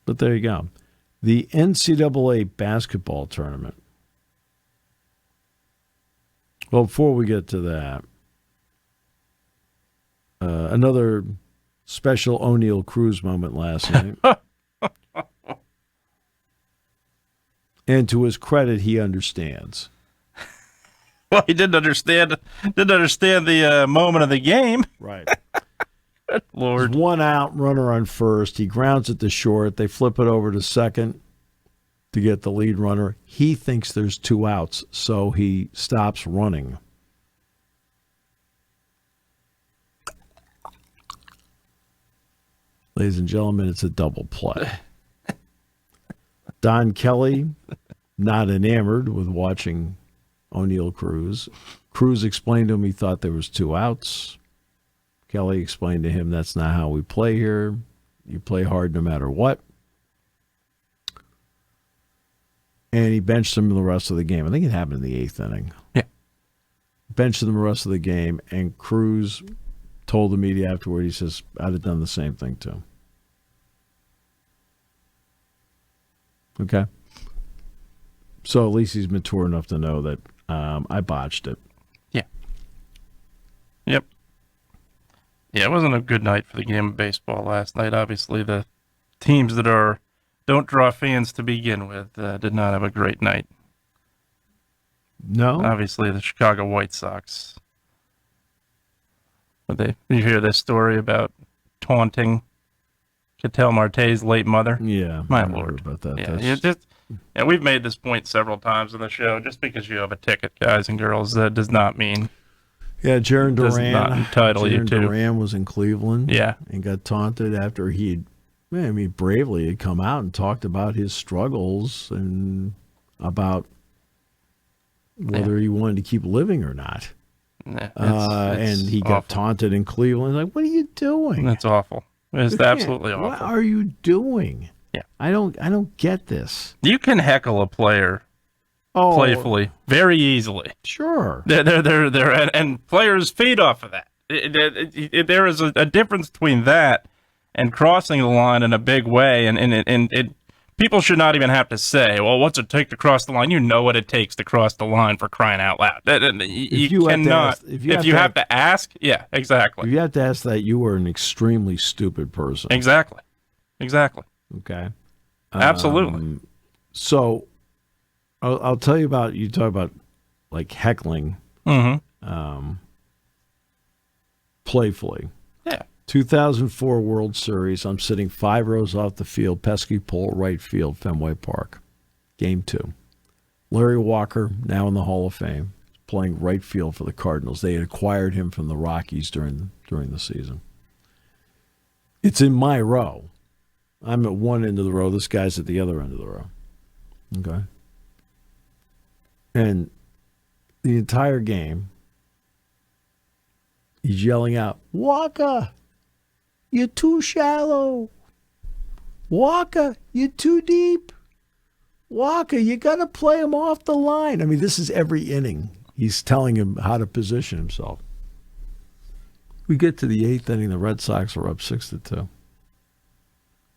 But there you go. The NCAA basketball tournament. Well, before we get to that, another special O'Neal Cruz moment last night. And to his credit, he understands. Well, he didn't understand the moment of the game. Right. Lord. There's one out, runner on first. He grounds it to short. They flip it over to second to get the lead runner. He thinks there's two outs, so he stops running. Ladies and gentlemen, it's a double play. Don Kelly, not enamored with watching O'Neal Cruz. Cruz explained to him he thought there was two outs. Kelly explained to him that's not how we play here. You play hard no matter what. And he benched him the rest of the game. I think it happened in the eighth inning. Yeah. Benched him the rest of the game, and Cruz told the media afterward, he says, I'd have done the same thing too. Okay. So at least he's mature enough to know that I botched it. Yeah. Yep. Yeah, it wasn't a good night for the game of baseball last night. Obviously, the teams that don't draw fans to begin with did not have a great night. No? Obviously, the Chicago White Sox. You hear this story about taunting Ketel Marte's late mother? Yeah. My I Lord. About that. Yeah, we've made this point several times on the show. Just because you have a ticket, guys and girls, that does not mean... Yeah, Jaron does not entitle you to. Duran was in Cleveland. Yeah. And got taunted after bravely had come out and talked about his struggles and about whether he wanted to keep living or not. Yeah, and he got taunted in Cleveland. Like, what are you doing? That's awful. It's absolutely awful. What are you doing? Yeah. I don't get this. You can heckle a player playfully very easily. Sure. And players feed off of that. There is a difference between that and crossing the line in a big way, and people should not even have to say, well, what's it take to cross the line? You know what it takes to cross the line, for crying out loud. You cannot. If you have to ask, yeah, exactly. If you have to ask that, you are an extremely stupid person. Exactly. Okay. Absolutely. So I'll tell you about, you talk about like heckling playfully. Yeah. 2004 World Series. I'm sitting 5 rows off the field, pesky pole, right field, Fenway Park. Game 2. Larry Walker, now in the Hall of Fame, playing right field for the Cardinals. They had acquired him from the Rockies during the season. It's in my row. I'm at one end of the row. This guy's at the other end of the row. Okay. And the entire game, he's yelling out, Walker, you're too shallow. Walker, you're too deep. Walker, you got to play him off the line. I mean, this is every inning. He's telling him how to position himself. We get to the eighth inning. The Red Sox are up 6-2.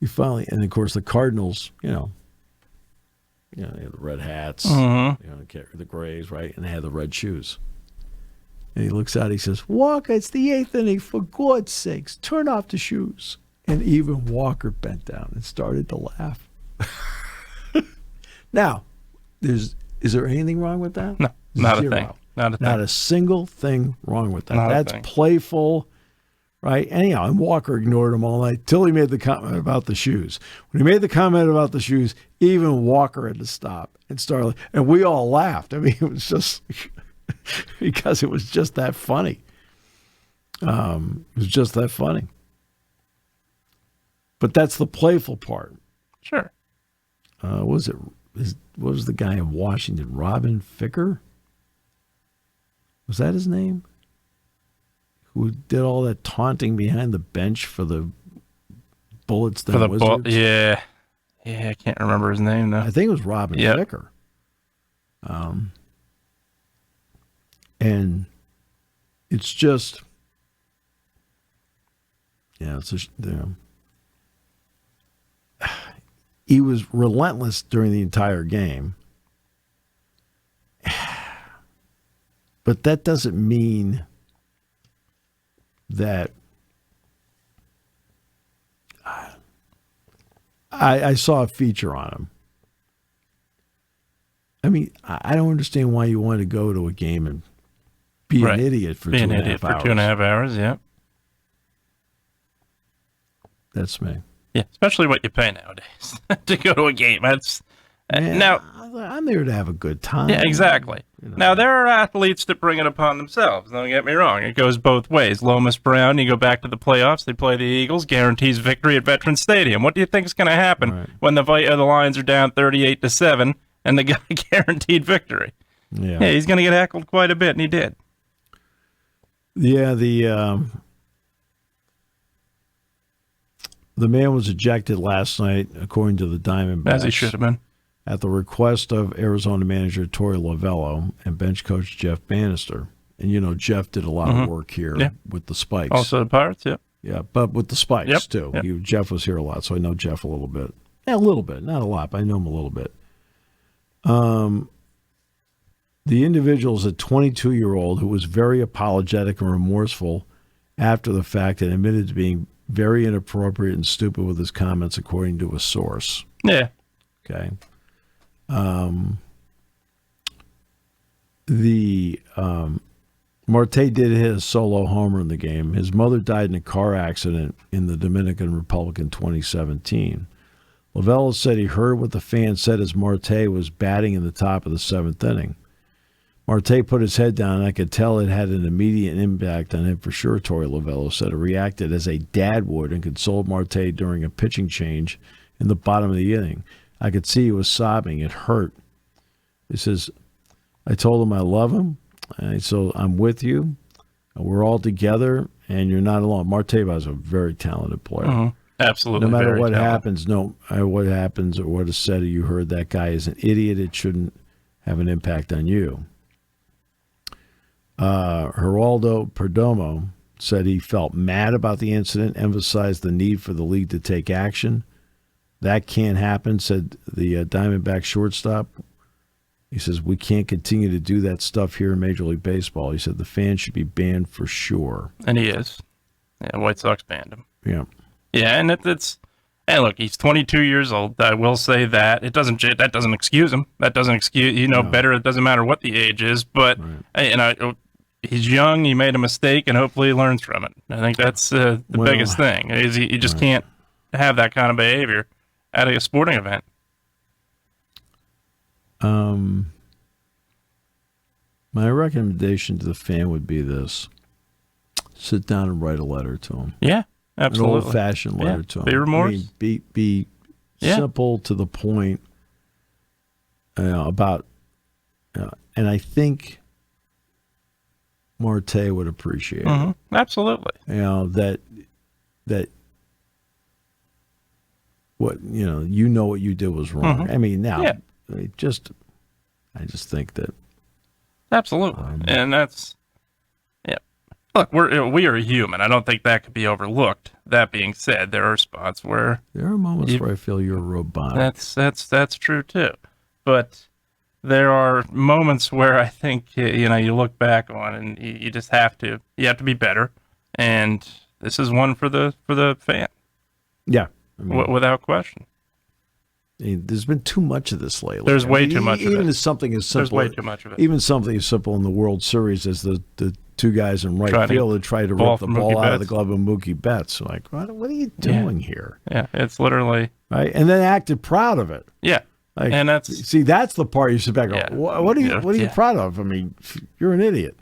We finally, and of course the Cardinals, they had the red hats, the grays, right? And they had the red shoes. And he looks out, he says, Walker, it's the eighth inning. For God's sakes, turn off the shoes. And even Walker bent down and started to laugh. Now, is there anything wrong with that? No, not Zero. a thing. Not a thing. Not a single thing wrong with that. Not a That's thing. playful, right? Anyhow, and Walker ignored him all night till he made the comment about the shoes. When he made the comment about the shoes, even Walker had to stop and start, and we all laughed. I mean, it was just because it was just that funny. It was just that funny. But that's the playful part. Sure. What was the guy in Washington? Robin Ficker? Was that his name? Who did all that taunting behind the bench for the Bullets than Wizards? Yeah, I can't remember his name though. I think it was Robin Ficker. And it's just, he was relentless during the entire game. But that doesn't mean that I saw a feature on him. I mean, I don't understand why you want to go to a game and be an idiot for 2.5 hours. 2.5 hours, yeah. That's me. Yeah, especially what you pay nowadays to go to a game. That's now I'm there to have a good time. Yeah, exactly. You know. Now there are athletes that bring it upon themselves. Don't get me wrong; it goes both ways. Lomas Brown, you go back to the playoffs. They play the Eagles, guarantees victory at Veterans Stadium. What do you think is going to happen when the Lions are down 38-7 and the guy guaranteed victory? Yeah, he's going to get heckled quite a bit, and he did. Yeah, the man was ejected last night, according to the Diamondbacks. As he should have been. At the request of Arizona manager Torey Lovullo and bench coach Jeff Bannister. And, you know, Jeff did a lot of work here with the Spikes. Also the Pirates, Yeah, but with the Spikes, too. Yep. Jeff was here a lot, so I know Jeff a little bit. Yeah, a little bit. Not a lot, but I know him a little bit. The individual is a 22-year-old who was very apologetic and remorseful after the fact and admitted to being very inappropriate and stupid with his comments, according to a source. Yeah. Okay. Marte did hit a solo homer in the game. His mother died in a car accident in the Dominican Republic in 2017. Lovullo said he heard what the fans said as Marte was batting in the top of the seventh inning. Marte put his head down, and I could tell it had an immediate impact on him for sure, Torey Lovullo said. It reacted as a dad would and consoled Marte during a pitching change in the bottom of the inning. I could see he was sobbing. It hurt. He says, I told him I love him, and so I'm with you. We're all together, and you're not alone. Marte was a very talented player. Mm-hmm. Absolutely. No matter what happens, or what is said or you heard, that guy is an idiot. It shouldn't have an impact on you. Geraldo Perdomo said he felt mad about the incident, emphasized the need for the league to take action. That can't happen, said the Diamondback shortstop. He says, we can't continue to do that stuff here in Major League Baseball. He said the fans should be banned for sure. And he is. Yeah, White Sox banned him. Yeah. Yeah, and hey, look, he's 22 years old. I will say that. That doesn't excuse him. That doesn't excuse, better. It doesn't matter what the age is. But, he's young. He made a mistake, and hopefully he learns from it. I think that's the biggest thing. Is he just can't have that kind of behavior at a sporting event. My recommendation to the fan would be this. Sit down and write a letter to him. Yeah, absolutely. An old-fashioned letter to him. Be remorse. Be simple to the point about, and I think Marte would appreciate it. Absolutely. That what what you did was wrong. I mean, now I just think that absolutely, and that's Look, we are human. I don't think that could be overlooked. That being said, there are spots where there are moments where I feel you're robotic. That's true too, but there are moments where I think you look back on and you just have to be better, and this is one for the fan. Yeah, without question. There's been too much of this lately. There's way too much of it. Even something as simple. There's way too much of it. Even something as simple in the World Series as the two guys in right field that tried to rip the ball out of the glove of Mookie Betts. Like, what are you doing here? Yeah, it's literally right, and then acted proud of it. Yeah, and that's the part you sit back and go, what are you proud of? I mean, you're an idiot.